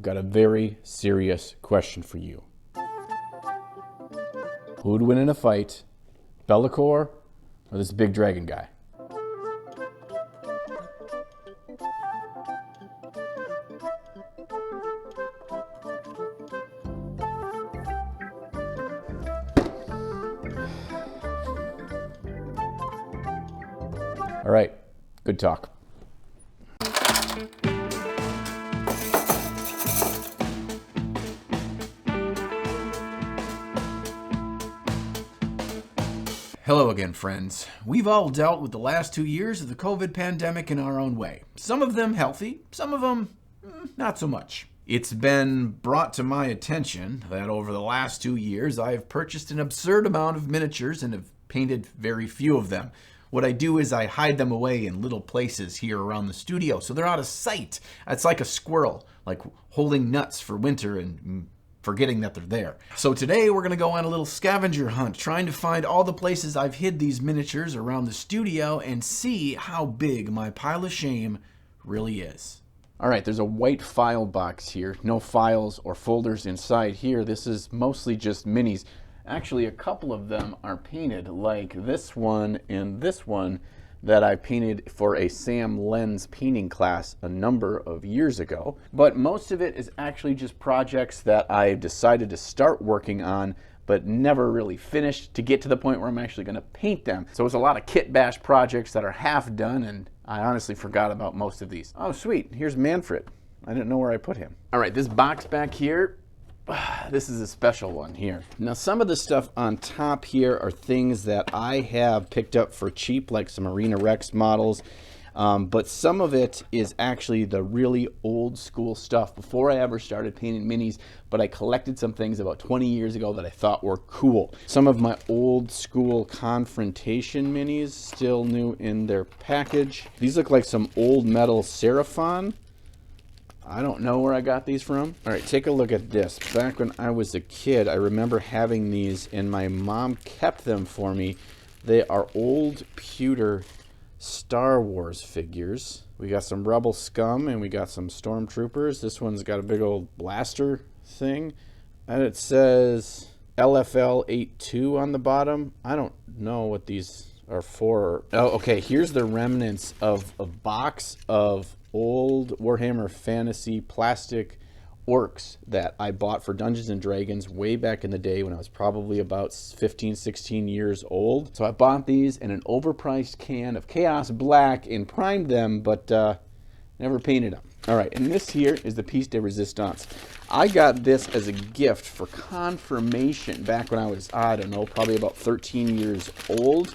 I've got a very serious question for you. Who would win in a fight, Be'lakor or this big dragon guy? All right, good talk. Hello again, friends. We've all dealt with the last 2 years of the COVID pandemic in our own way. Some of them healthy, some of them not so much. It's been brought to my attention that over the last 2 years, I've purchased an absurd amount of miniatures and have painted very few of them. What I do is I hide them away in little places here around the studio, so they're out of sight. It's like a squirrel, like holding nuts for winter and forgetting that they're there. So today we're gonna go on a little scavenger hunt, trying to find all the places I've hid these miniatures around the studio and see how big my pile of shame really is. All right, there's a white file box here. No files or folders inside here. This is mostly just minis. Actually, a couple of them are painted, like this one and this one that I painted for a Sam Lens painting class a number of years ago. But most of it is actually just projects that I decided to start working on but never really finished to get to the point where I'm actually going to paint them. So it's a lot of kit bash projects that are half done, and I honestly forgot about most of these. Oh, sweet. Here's Manfred. I didn't know where I put him. All right, this box back here, this is a special one here. Now, some of the stuff on top here are things that I have picked up for cheap, like some Arena Rex models, but some of it is actually the really old school stuff before I ever started painting minis, but I collected some things about 20 years ago that I thought were cool. Some of my old school Confrontation minis, still new in their package. These look like some old metal Seraphon. I don't know where I got these from. All right, take a look at this. Back when I was a kid, I remember having these and my mom kept them for me. They are old pewter Star Wars figures. We got some Rebel Scum and we got some Stormtroopers. This one's got a big old blaster thing. And it says LFL 82 on the bottom. I don't know what these are for. Oh, okay, here's the remnants of a box of old Warhammer Fantasy plastic orcs that I bought for Dungeons and Dragons way back in the day when I was probably about 15, 16 years old. So I bought these in an overpriced can of Chaos Black and primed them, but never painted them. All right, and this here is the piece de resistance. I got this as a gift for confirmation back when I was, I don't know, probably about 13 years old.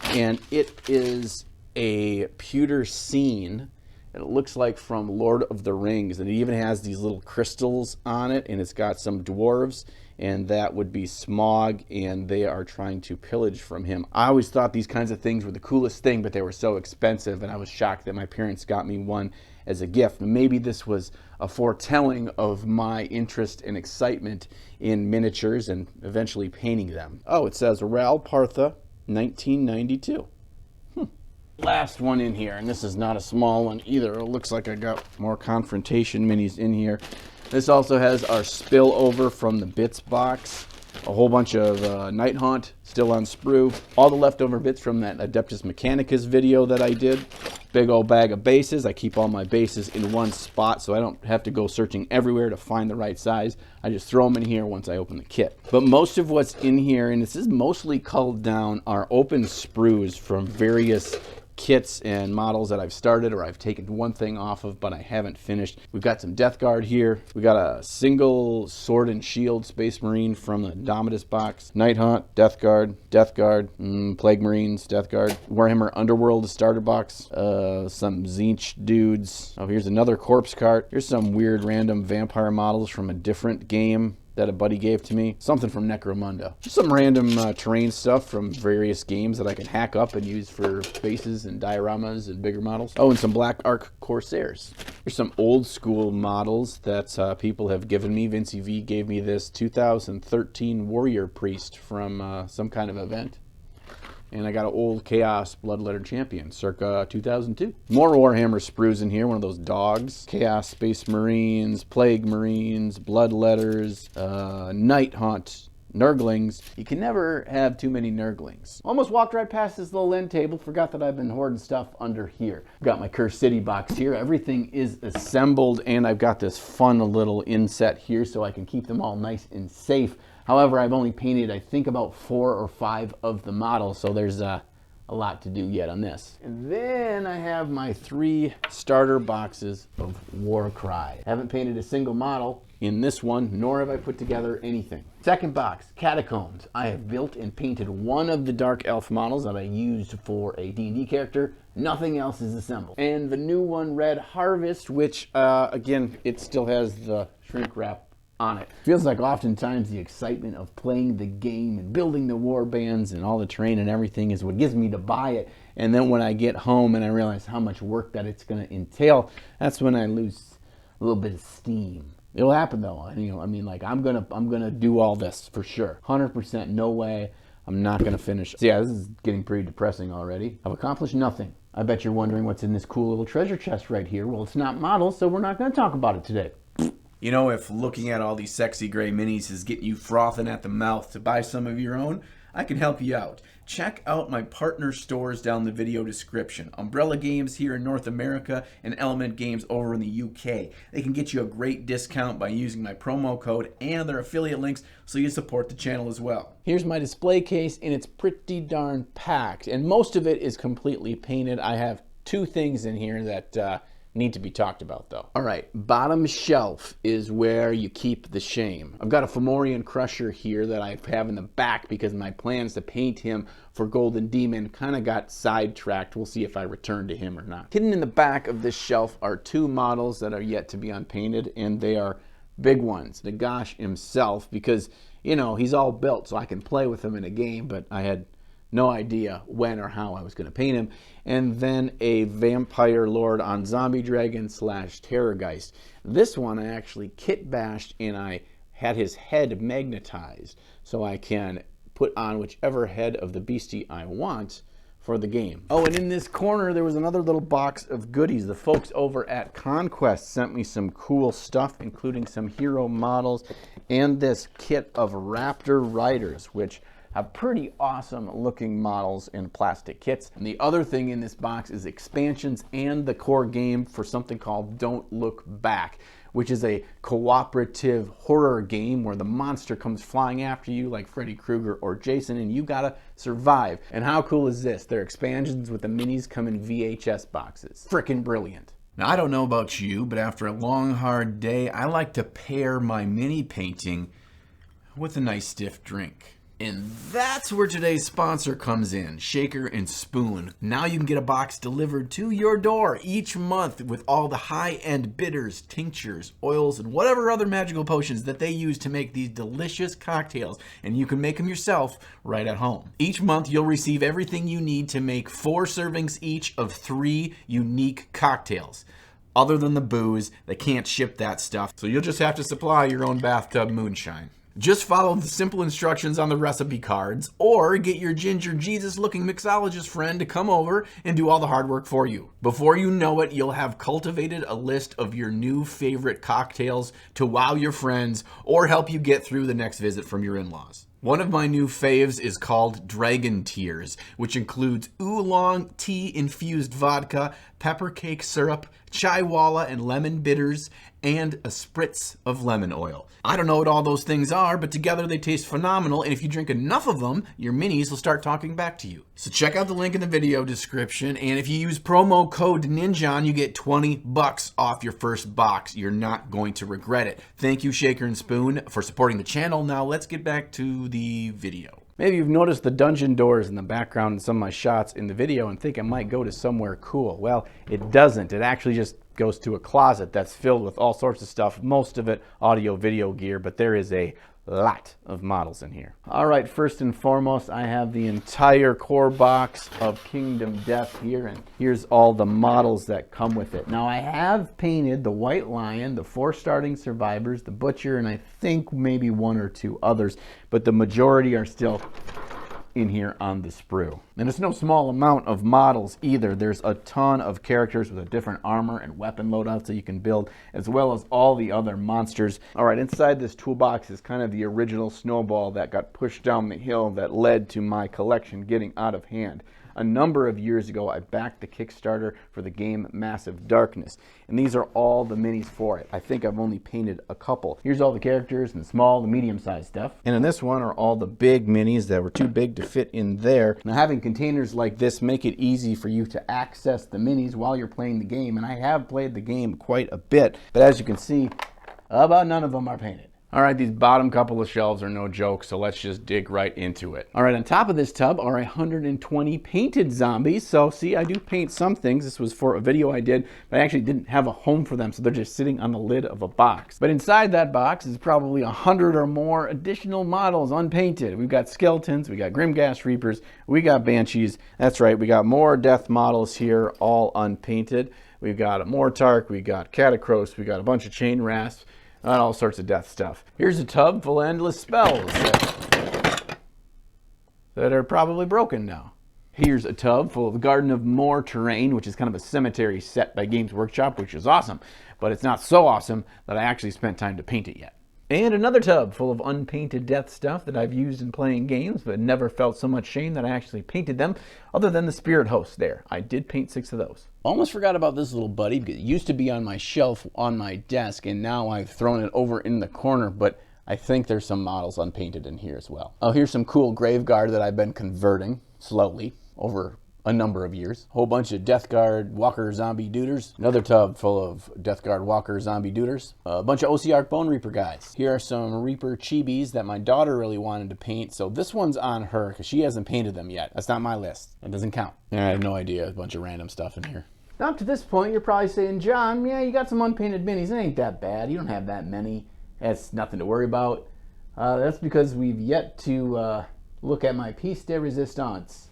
And it is a pewter scene. It looks like from Lord of the Rings, and it even has these little crystals on it, and it's got some dwarves, and that would be Smaug, and they are trying to pillage from him. I always thought these kinds of things were the coolest thing, but they were so expensive, and I was shocked that my parents got me one as a gift. Maybe this was a foretelling of my interest and excitement in miniatures and eventually painting them. Oh, it says Ral Partha, 1992. Last one in here, and this is not a small one either. It looks like I got more Confrontation minis in here. This also has our spillover from the bits box, a whole bunch of Nighthaunt still on sprue, all the leftover bits from that Adeptus Mechanicus video that I did. Big old bag of bases. I keep all my bases in one spot so I don't have to go searching everywhere to find the right size. I just throw them in here once I open the kit. But most of what's in here, and this is mostly culled down, are open sprues from various kits and models that I've started or I've taken one thing off of but I haven't finished. We've got some Death Guard here. We got a single sword and shield Space Marine from the Domitus box. Nighthaunt, Death Guard, Plague Marines, Death Guard. Warhammer Underworld starter box. Some Tzeentch dudes. Oh, here's another corpse cart. Here's some weird random vampire models from a different game that a buddy gave to me. Something from Necromunda. Just some random terrain stuff from various games that I can hack up and use for bases and dioramas and bigger models. Oh, and some Black Ark Corsairs. Here's some old school models that people have given me. Vincie V gave me this 2013 Warrior Priest from some kind of event. And I got an old Chaos Bloodletter Champion, circa 2002. More Warhammer sprues in here, one of those dogs. Chaos Space Marines, Plague Marines, Bloodletters, Night Haunt, Nurglings. You can never have too many Nurglings. Almost walked right past this little end table. Forgot that I've been hoarding stuff under here. Got my Cursed City box here. Everything is assembled, and I've got this fun little inset here so I can keep them all nice and safe. However, I've only painted, I think, about 4 or 5 of the models, so there's a lot to do yet on this. And then I have my 3 starter boxes of Warcry. Haven't painted a single model in this one, nor have I put together anything. Second box, Catacombs. I have built and painted one of the Dark Elf models that I used for a D&D character. Nothing else is assembled. And the new one, Red Harvest, which, again, it still has the shrink wrap on it. Feels like oftentimes the excitement of playing the game and building the war bands and all the terrain and everything is what gives me to buy it. And then when I get home and I realize how much work that it's going to entail, that's when I lose a little bit of steam. It'll happen though. You know, I mean, like I'm gonna do all this for sure. 100%. No way. I'm not gonna finish. So yeah, this is getting pretty depressing already. I've accomplished nothing. I bet you're wondering what's in this cool little treasure chest right here. Well, it's not models, so we're not gonna talk about it today. You know, if looking at all these sexy gray minis is getting you frothing at the mouth to buy some of your own, I can help you out. Check out my partner stores down the video description. Umbrella Games here in North America and Element Games over in the UK. They can get you a great discount by using my promo code and their affiliate links so you support the channel as well. Here's my display case, and it's pretty darn packed, and most of it is completely painted. I have 2 things in here that need to be talked about though. All right, bottom shelf is where you keep the shame. I've got a Fomorian Crusher here that I have in the back because my plans to paint him for Golden Demon kind of got sidetracked. We'll see if I return to him or not. Hidden in the back of this shelf are 2 models that are yet to be unpainted, and they are big ones. Nagash himself, because, you know, he's all built so I can play with him in a game, but I had no idea when or how I was going to paint him. And then a Vampire Lord on Zombie Dragon / Terrorgeist. This one I actually kit bashed, and I had his head magnetized so I can put on whichever head of the beastie I want for the game. Oh, and in this corner there was another little box of goodies. The folks over at Conquest sent me some cool stuff, including some hero models and this kit of Raptor Riders, which have pretty awesome looking models in plastic kits. And the other thing in this box is expansions and the core game for something called Don't Look Back, which is a cooperative horror game where the monster comes flying after you like Freddy Krueger or Jason, and you gotta survive. And how cool is this? Their expansions with the minis come in VHS boxes. Frickin' brilliant. Now, I don't know about you, but after a long, hard day, I like to pair my mini painting with a nice stiff drink. And that's where today's sponsor comes in, Shaker and Spoon. Now you can get a box delivered to your door each month with all the high-end bitters, tinctures, oils, and whatever other magical potions that they use to make these delicious cocktails. And you can make them yourself right at home. Each month you'll receive everything you need to make 4 servings each of 3 unique cocktails. Other than the booze, they can't ship that stuff, so you'll just have to supply your own bathtub moonshine. Just follow the simple instructions on the recipe cards, or get your Ginger Jesus-looking mixologist friend to come over and do all the hard work for you. Before you know it, you'll have cultivated a list of your new favorite cocktails to wow your friends or help you get through the next visit from your in-laws. One of my new faves is called Dragon Tears, which includes oolong tea-infused vodka, pepper cake syrup, chaiwala and lemon bitters, and a spritz of lemon oil. I don't know what all those things are, but together they taste phenomenal, and if you drink enough of them, your minis will start talking back to you. So check out the link in the video description, and if you use promo code NINJAN, you get $20 off your first box. You're not going to regret it. Thank you, Shaker and Spoon, for supporting the channel. Now let's get back to the video. Maybe you've noticed the dungeon doors in the background in some of my shots in the video and think it might go to somewhere cool. Well, it doesn't. It actually just goes to a closet that's filled with all sorts of stuff, most of it audio video gear, but there is a lot of models in here. All right, first and foremost, I have the entire core box of Kingdom Death here, and here's all the models that come with it. Now, I have painted the White Lion, the 4 starting survivors, the Butcher, and I think maybe 1 or 2 others, but the majority are still in here on the sprue. And it's no small amount of models either. There's a ton of characters with a different armor and weapon loadouts that you can build, as well as all the other monsters. All right, inside this toolbox is kind of the original snowball that got pushed down the hill that led to my collection getting out of hand. A number of years ago, I backed the Kickstarter for the game Massive Darkness, and these are all the minis for it. I think I've only painted a couple. Here's all the characters and the small, the medium-sized stuff. And in this one are all the big minis that were too big to fit in there. Now, having containers like this make it easy for you to access the minis while you're playing the game, and I have played the game quite a bit, but as you can see, about none of them are painted. All right, these bottom couple of shelves are no joke, so let's just dig right into it. All right, on top of this tub are 120 painted zombies. So see, I do paint some things. This was for a video I did, but I actually didn't have a home for them, so they're just sitting on the lid of a box. But inside that box is probably 100 or more additional models unpainted. We've got skeletons, we got Grimghast Reapers, we got Banshees. That's right, we got more death models here, all unpainted. We've got a Mortark, we got Catacross, we got a bunch of Chain Rasps, and all sorts of death stuff. Here's a tub full of endless spells that are probably broken now. Here's a tub full of Garden of More terrain, which is kind of a cemetery set by Games Workshop, which is awesome, but it's not so awesome that I actually spent time to paint it yet. And another tub full of unpainted death stuff that I've used in playing games, but never felt so much shame that I actually painted them, other than the spirit hosts there. I did paint 6 of those. Almost forgot about this little buddy, because it used to be on my shelf on my desk, and now I've thrown it over in the corner, but I think there's some models unpainted in here as well. Oh, here's some cool Graveguard that I've been converting slowly over a number of years. A whole bunch of Death Guard Walker Zombie Duders. Another tub full of Death Guard Walker Zombie Duders. A bunch of OC Arc Bone Reaper guys. Here are some Reaper Chibis that my daughter really wanted to paint, so this one's on her because she hasn't painted them yet. That's not my list. That doesn't count. I have no idea. A bunch of random stuff in here. Now, up to this point, you're probably saying, John, yeah, you got some unpainted minis. It ain't that bad. You don't have that many. That's nothing to worry about. That's because we've yet to look at my piece de resistance,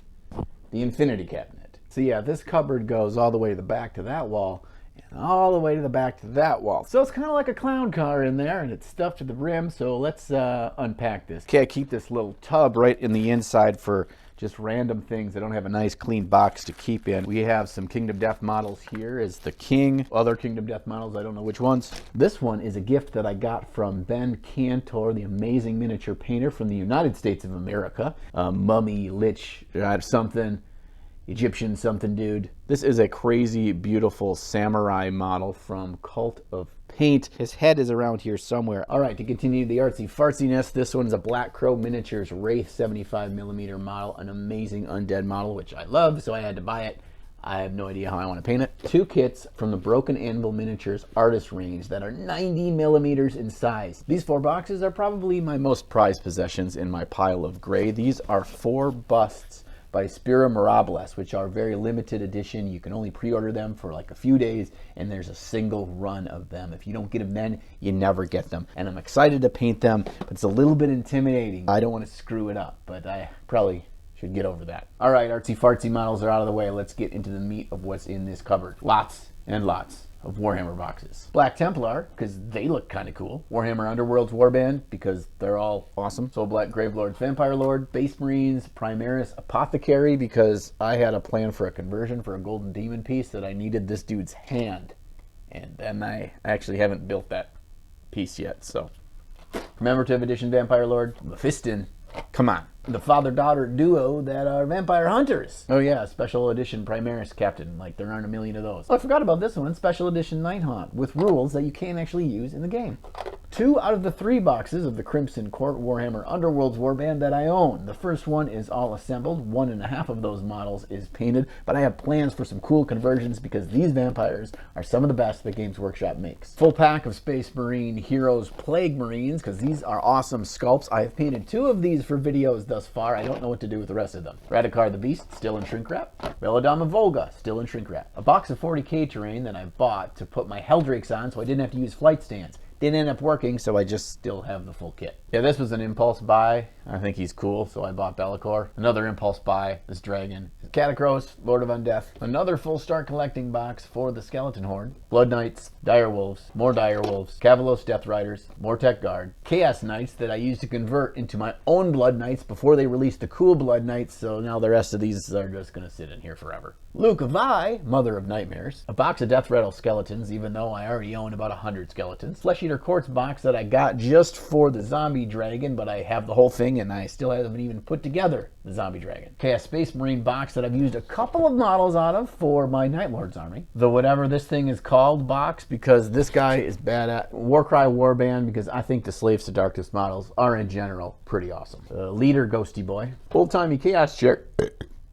the Infinity Cabinet. So yeah, this cupboard goes all the way to the back to that wall, and all the way to the back to that wall. So it's kind of like a clown car in there, and it's stuffed to the brim, so let's unpack this. Okay, I keep this little tub right in the inside for just random things. I don't have a nice clean box to keep in. We have some Kingdom Death models here is the King. Other Kingdom Death models, I don't know which ones. This one is a gift that I got from Ben Cantor, the amazing miniature painter from the United States of America. Mummy, Lich, something, Egyptian something dude. This is a crazy, beautiful samurai model from Cult of Paint. His head is around here somewhere. All right, to continue the artsy fartsiness, this one is a Black Crow Miniatures Wraith 75mm model, an amazing undead model, which I love, so I had to buy it. I have no idea how I want to paint it. 2 kits from the Broken Anvil Miniatures artist range that are 90mm in size. These 4 boxes are probably my most prized possessions in my pile of gray. These are 4 busts by Spira Mirables, which are very limited edition. You can only pre-order them for like a few days, and there's a single run of them. If you don't get them then, you never get them. And I'm excited to paint them, but it's a little bit intimidating. I don't want to screw it up, but I probably should get over that. All right, artsy fartsy models are out of the way. Let's get into the meat of what's in this cupboard. Lots and lots of Warhammer boxes. Black Templar, because they look kind of cool. Warhammer Underworld's Warband, because they're all awesome. Soul Black Gravelords, Vampire Lord, Space Marines, Primaris, Apothecary, because I had a plan for a conversion for a Golden Demon piece that I needed this dude's hand. And then I actually haven't built that piece yet, so. Commemorative Edition Vampire Lord, Mephiston. Come on. The father-daughter duo that are vampire hunters. Oh yeah, special edition Primaris Captain. Like, there aren't a million of those. Oh, I forgot about this one. Special edition Nighthaunt with rules that you can't actually use in the game. 2 out of the 3 boxes of the Crimson Court Warhammer Underworld's Warband that I own. The first one is all assembled. 1.5 of those models is painted, but I have plans for some cool conversions because these vampires are some of the best that Games Workshop makes. Full pack of Space Marine Heroes Plague Marines, because these are awesome sculpts. I have painted 2 of these for videos thus far. I don't know what to do with the rest of them. Radikar the Beast, still in shrink wrap. Belladama Volga, still in shrink wrap. A box of 40k terrain that I bought to put my Helldrakes on so I didn't have to use flight stands. Didn't end up working, so I just still have the full kit. Yeah, this was an impulse buy. I think he's cool, so I bought Be'lakor. Another impulse buy, this dragon. Catacross, Lord of Undeath. Another full start collecting box for the Skeleton Horde. Blood Knights, Dire Wolves, more Dire Wolves, Cavalos Death Riders, more Tech Guard. Chaos Knights that I used to convert into my own Blood Knights before they released the cool Blood Knights, so now the rest of these are just gonna sit in here forever. Luke of I, Mother of Nightmares. A box of Death Rattle skeletons, even though I already own about 100 skeletons. Flesh Eater Quartz box that I got just for the Zombie Dragon, but I have the whole thing and I still haven't even put together the Zombie Dragon. Chaos Space Marine box that I've used a couple of models out of for my Night Lord's army. The whatever this thing is called box, because this guy is bad at. Warcry Warband, because I think the Slaves to Darkness models are in general pretty awesome. Leader Ghosty Boy. Old-timey Chaos Chair.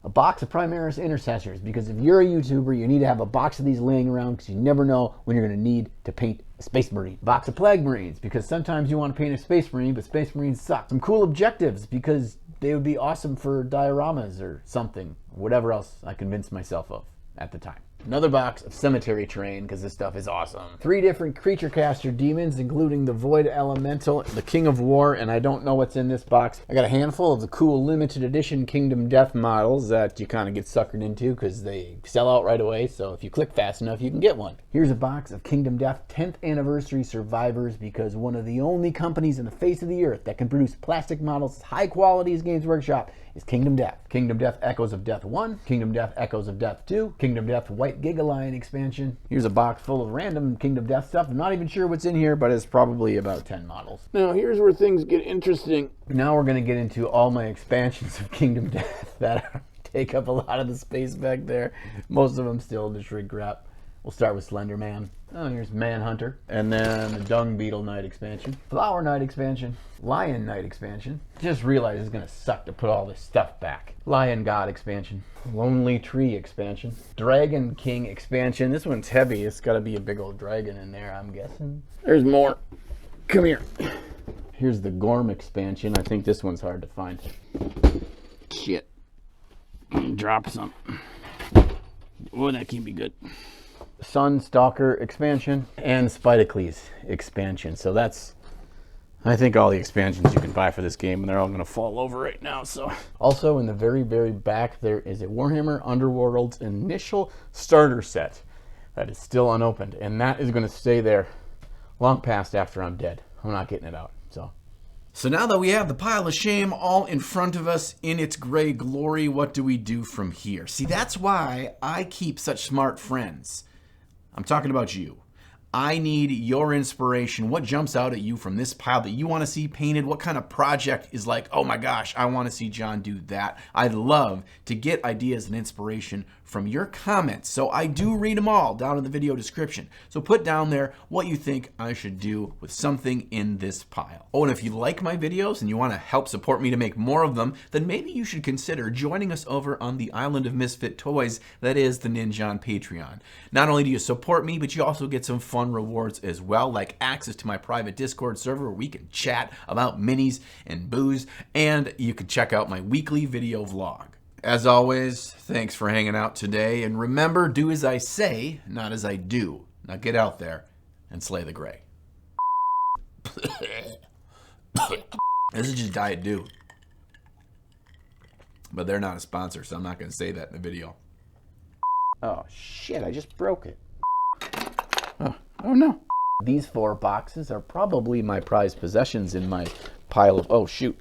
A box of Primaris Intercessors, because if you're a YouTuber, you need to have a box of these laying around because you never know when you're going to need to paint a Space Marine. Box of Plague Marines, because sometimes you want to paint a Space Marine, but Space Marines suck. Some cool objectives, because they would be awesome for dioramas or something, whatever else I convinced myself of at the time. Another box of Cemetery Terrain, because this stuff is awesome. 3 different creature caster demons, including the Void Elemental, the King of War, and I don't know what's in this box. I got a handful of the cool limited edition Kingdom Death models that you kind of get suckered into because they sell out right away, so if you click fast enough, you can get one. Here's a box of Kingdom Death 10th Anniversary Survivors, because one of the only companies in the face of the earth that can produce plastic models as high quality as Games Workshop is Kingdom Death. Kingdom Death Echoes of Death 1, Kingdom Death Echoes of Death 2, Kingdom Death White Giga Lion expansion. Here's a box full of random Kingdom Death stuff. I'm not even sure what's in here, but it's probably about 10 models. Now here's where things get interesting. Now we're going to get into all my expansions of Kingdom Death that take up a lot of the space back there. Most of them still in the shrink wrap. We'll start with Slender Man. Oh, here's Manhunter. And then the Dung Beetle Knight expansion. Flower Knight expansion. Lion Knight expansion. Just realized it's gonna suck to put all this stuff back. Lion God expansion. Lonely Tree expansion. Dragon King expansion. This one's heavy. It's gotta be a big old dragon in there, I'm guessing. There's more. Come here. Here's the Gorm expansion. I think this one's hard to find. Shit. Drop some. Oh, that can be good. Sunstalker expansion and Spidocles expansion. So that's, I think, all the expansions you can buy for this game, and they're all going to fall over right now. So also in the very, very back, there is a Warhammer Underworlds initial starter set that is still unopened, and that is going to stay there long past after I'm dead. I'm not getting it out. So now that we have the pile of shame all in front of us in its gray glory, what do we do from here? See, that's why I keep such smart friends. I'm talking about you. I need your inspiration. What jumps out at you from this pile that you want to see painted? What kind of project is like, oh my gosh, I want to see John do that? I'd love to get ideas and inspiration from your comments. So I do read them all down in the video description. So put down there what you think I should do with something in this pile. Oh, and if you like my videos and you want to help support me to make more of them, then maybe you should consider joining us over on the Island of Misfit Toys that is the Ninja on Patreon. Not only do you support me, but you also get some fun rewards as well, like access to my private Discord server where we can chat about minis and booze, and you can check out my weekly video vlog. As always, thanks for hanging out today, and remember, do as I say, not as I do. Now get out there and slay the gray. This is just Diet Dew. But they're not a sponsor, so I'm not going to say that in the video. Oh shit, I just broke it. Oh no. These 4 boxes are probably my prized possessions in my pile of, oh shoot.